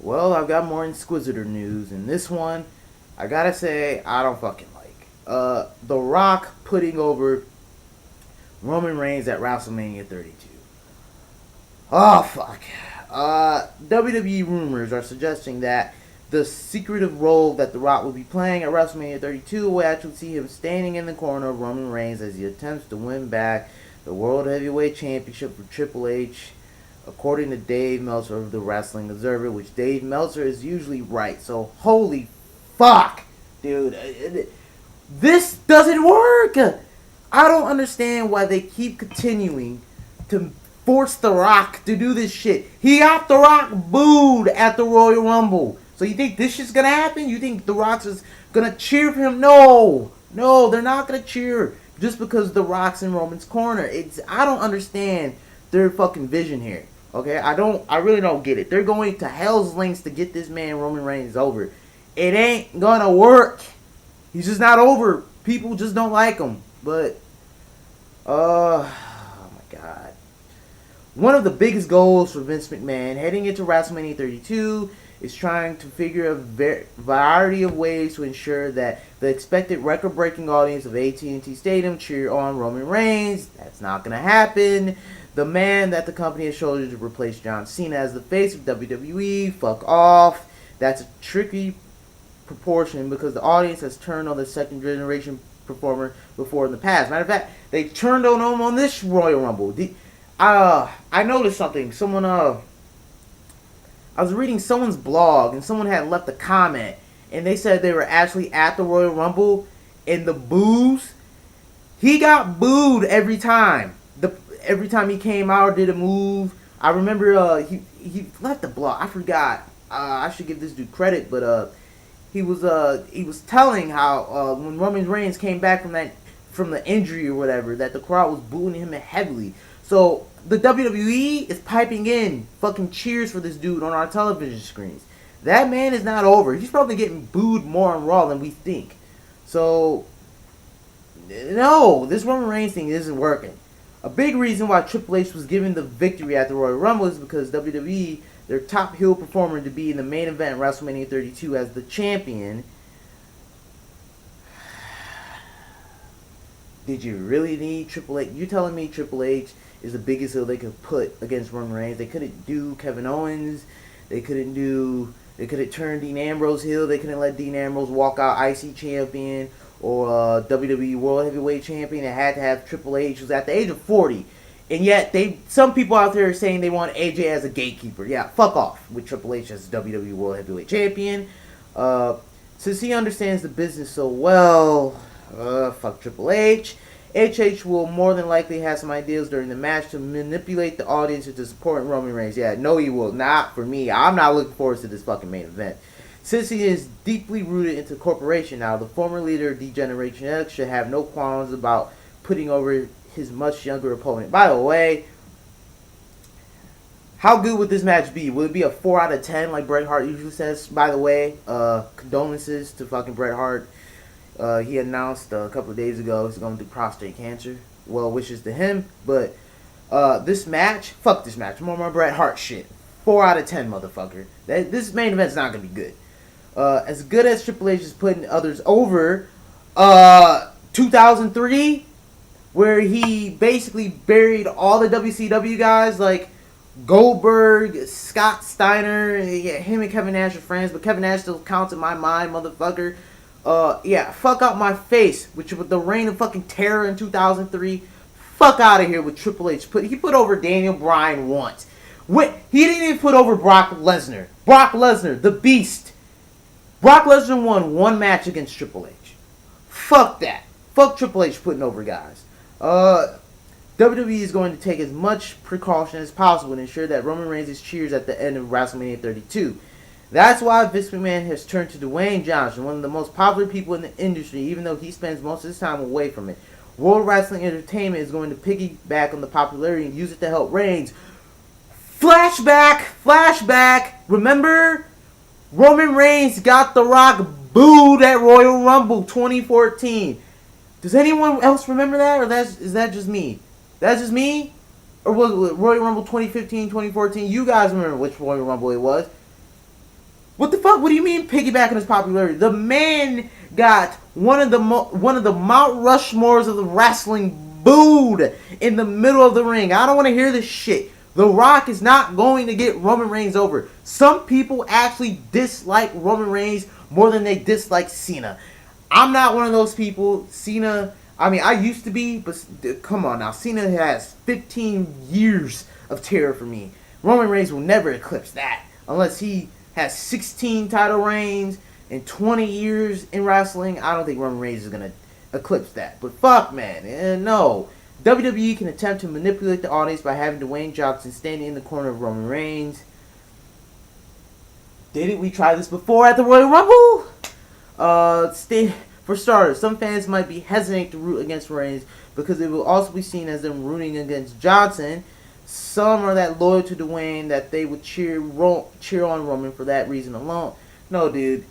Well, I've got more Inquisitor news, and this one, I gotta say, I don't fucking like. The Rock putting over Roman Reigns at WrestleMania 32. Oh, fuck. WWE rumors are suggesting that the secretive role that The Rock will be playing at WrestleMania 32 will actually see him standing in the corner of Roman Reigns as he attempts to win back the World Heavyweight Championship for Triple H, according to Dave Meltzer of the Wrestling Observer, which Dave Meltzer is usually right. So, holy fuck, dude. This doesn't work. I don't understand why they keep continuing to force The Rock to do this shit. He got The Rock booed at the Royal Rumble. So you think this shit's gonna happen? You think The Rock's is gonna cheer for him? No, they're not gonna cheer just because The Rock's in Roman's corner. I don't understand their fucking vision here. Okay, I really don't get it. They're going to hell's lengths to get this man Roman Reigns over. It ain't gonna work. He's just not over. People just don't like him. But, oh my God. One of the biggest goals for Vince McMahon heading into WrestleMania 32 is trying to figure a variety of ways to ensure that the expected record-breaking audience of AT&T Stadium cheer on Roman Reigns. That's not going to happen. The man that the company has chosen to replace John Cena as the face of WWE, fuck off. That's a tricky proportion because the audience has turned on the second-generation performer before in the past. Matter of fact, they turned on him on this Royal Rumble. I noticed something. I was reading someone's blog, and someone had left a comment, and they said they were actually at the Royal Rumble, and the boos, he got booed every time. Every time he came out or did a move. I remember he left the blog. I forgot. I should give this dude credit, but he was telling how when Roman Reigns came back from the injury or whatever, that the crowd was booing him heavily. So the WWE is piping in fucking cheers for this dude on our television screens. That man is not over. He's probably getting booed more on Raw than we think. So, no, this Roman Reigns thing isn't working. A big reason why Triple H was given the victory at the Royal Rumble is because WWE, their top heel performer, to be in the main event in WrestleMania 32 as the champion. Did you really need Triple H? You're telling me Triple H is the biggest heel they could put against Roman Reigns? They couldn't do Kevin Owens. They couldn't turn Dean Ambrose heel. They couldn't let Dean Ambrose walk out IC champion or WWE World Heavyweight Champion. It had to have Triple H, who's at the age of 40. And yet, some people out there are saying they want AJ as a gatekeeper. Yeah, fuck off with Triple H as WWE World Heavyweight Champion. Since he understands the business so well, fuck Triple H. HH will more than likely have some ideas during the match to manipulate the audience into supporting Roman Reigns. Yeah, no he will. Not for me. I'm not looking forward to this fucking main event. Since he is deeply rooted into corporation now, the former leader of D-Generation X should have no qualms about putting over his much younger opponent. By the way, how good would this match be? Would it be a 4 out of 10 like Bret Hart usually says? By the way, condolences to fucking Bret Hart. He announced a couple of days ago he's going to do prostate cancer. Well wishes to him. But this match, fuck this match. More my Bret Hart shit. 4 out of 10, motherfucker. This main event's not going to be good. As good as Triple H is putting others over, 2003, where he basically buried all the WCW guys like Goldberg, Scott Steiner, him and Kevin Nash are friends, but Kevin Nash still counts in my mind, motherfucker. Yeah, fuck out my face with the reign of fucking terror in 2003. Fuck out of here with Triple H. He put over Daniel Bryan once. He didn't even put over Brock Lesnar. Brock Lesnar, the Beast. Brock Lesnar won one match against Triple H. Fuck that. Fuck Triple H putting over guys. WWE is going to take as much precaution as possible to ensure that Roman Reigns' cheers at the end of WrestleMania 32. That's why Vince McMahon has turned to Dwayne Johnson, one of the most popular people in the industry, even though he spends most of his time away from it. World Wrestling Entertainment is going to piggyback on the popularity and use it to help Reigns. Flashback. Remember? Roman Reigns got The Rock booed at Royal Rumble 2014. Does anyone else remember that? Or is that just me? That's just me? Or was it Royal Rumble 2015, 2014? You guys remember which Royal Rumble it was. What the fuck? What do you mean piggybacking his popularity? The man got one of the Mount Rushmores of the wrestling booed in the middle of the ring. I don't want to hear this shit. The Rock is not going to get Roman Reigns over. Some people actually dislike Roman Reigns more than they dislike Cena. I'm not one of those people. Cena, I mean, I used to be, but come on now. Cena has 15 years of terror for me. Roman Reigns will never eclipse that unless he has 16 title reigns in 20 years in wrestling. I don't think Roman Reigns is going to eclipse that. But fuck, man. No. WWE can attempt to manipulate the audience by having Dwayne Johnson standing in the corner of Roman Reigns. Didn't we try this before at the Royal Rumble? For starters, some fans might be hesitant to root against Reigns because it will also be seen as them rooting against Johnson. Some are that loyal to Dwayne that they would cheer on Roman for that reason alone. No, dude.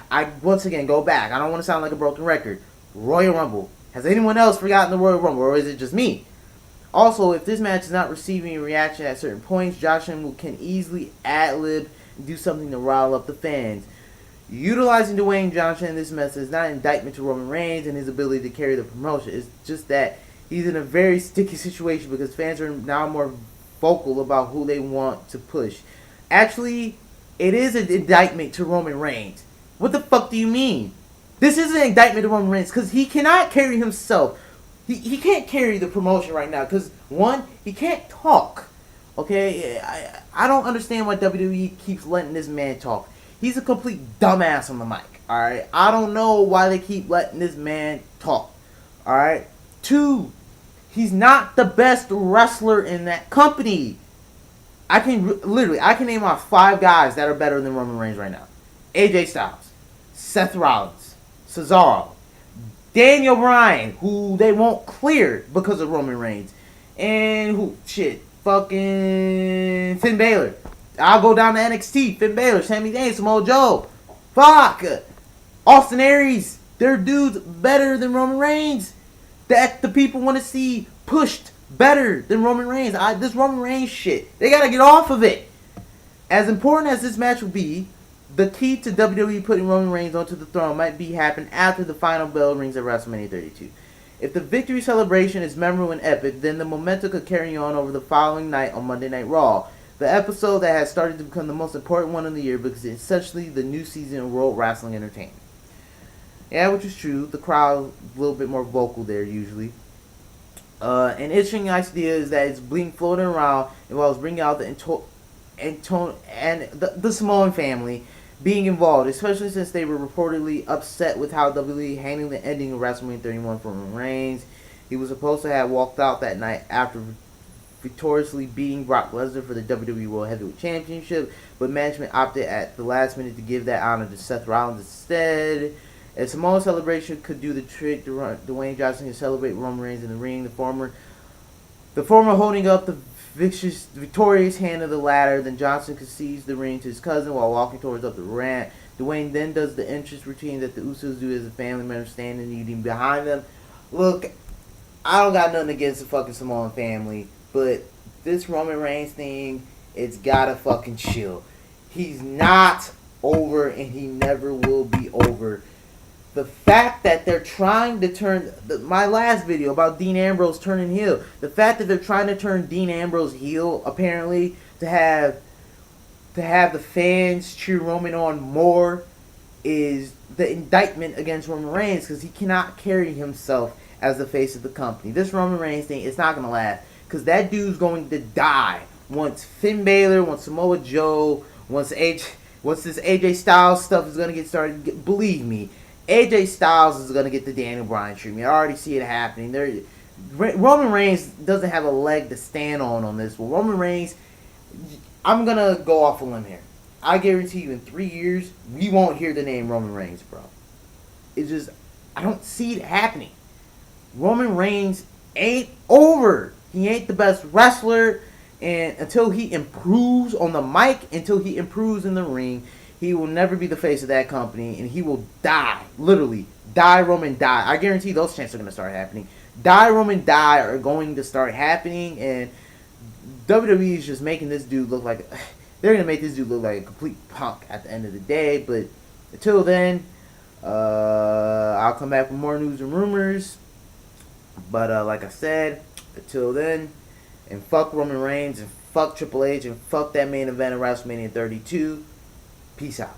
I once again go back. I don't want to sound like a broken record. Royal Rumble. Has anyone else forgotten the Royal Rumble, or is it just me? Also, if this match is not receiving a reaction at certain points, Johnson can easily ad-lib and do something to rile up the fans. Utilizing Dwayne Johnson in this message is not an indictment to Roman Reigns and his ability to carry the promotion. It's just that he's in a very sticky situation because fans are now more vocal about who they want to push. Actually, it is an indictment to Roman Reigns. What the fuck do you mean? This is an indictment to Roman Reigns because he cannot carry himself. He can't carry the promotion right now because, one, he can't talk. Okay? I don't understand why WWE keeps letting this man talk. He's a complete dumbass on the mic. Alright? I don't know why they keep letting this man talk. Alright? Two, he's not the best wrestler in that company. I can name off 5 guys that are better than Roman Reigns right now. AJ Styles, Seth Rollins, Cesaro, Daniel Bryan, who they won't clear because of Roman Reigns, and fucking Finn Balor. I'll go down to NXT. Finn Balor, Sami Zayn, Samoa Joe. Fuck. Austin Aries. They're dudes better than Roman Reigns. That the people want to see pushed better than Roman Reigns. This Roman Reigns shit, they gotta get off of it. As important as this match will be, the key to WWE putting Roman Reigns onto the throne might happen after the final bell rings at WrestleMania 32. If the victory celebration is memorable and epic, then the momentum could carry on over the following night on Monday Night Raw, the episode that has started to become the most important one of the year because it's essentially the new season of World Wrestling Entertainment. Yeah, which is true. The crowd a little bit more vocal there usually. An interesting idea is that it's being floated around and while it's bringing out the Samoan family being involved, especially since they were reportedly upset with how WWE handled the ending of WrestleMania 31 for Roman Reigns. He was supposed to have walked out that night after victoriously beating Brock Lesnar for the WWE World Heavyweight Championship, but management opted at the last minute to give that honor to Seth Rollins instead. A Samoan celebration could do the trick. Dwayne Johnson can celebrate Roman Reigns in the ring. The former holding up the victorious hand of the ladder. Then Johnson concedes the ring to his cousin while walking towards up the ramp. Dwayne then does the entrance routine that the Usos do as a family member standing and eating behind them. Look, I don't got nothing against the fucking Samoan family, but this Roman Reigns thing, it's gotta fucking chill. He's not over and he never will be over. The fact that they're trying to turn my last video about Dean Ambrose turning heel, the fact that they're trying to turn Dean Ambrose heel, apparently to have the fans cheer Roman on more, is the indictment against Roman Reigns because he cannot carry himself as the face of the company. This Roman Reigns thing, it's not gonna last because that dude's going to die once Finn Balor, once Samoa Joe, once this AJ Styles stuff is gonna get started. Believe me. AJ Styles is going to get the Daniel Bryan treatment. I already see it happening. Roman Reigns doesn't have a leg to stand on this. Well, Roman Reigns, I'm going to go off a limb here. I guarantee you in 3 years, we won't hear the name Roman Reigns, bro. It's just, I don't see it happening. Roman Reigns ain't over. He ain't the best wrestler. And until he improves on the mic, until he improves in the ring, he will never be the face of that company, and he will die. Literally. Die, Roman, die. I guarantee those chances are going to start happening. Die, Roman, die are going to start happening, and WWE is just making this dude look like... they're gonna make this dude look like a complete punk at the end of the day. But until then, I'll come back with more news and rumors. But like I said, until then, and fuck Roman Reigns and fuck Triple H and fuck that main event of WrestleMania 32. Peace out.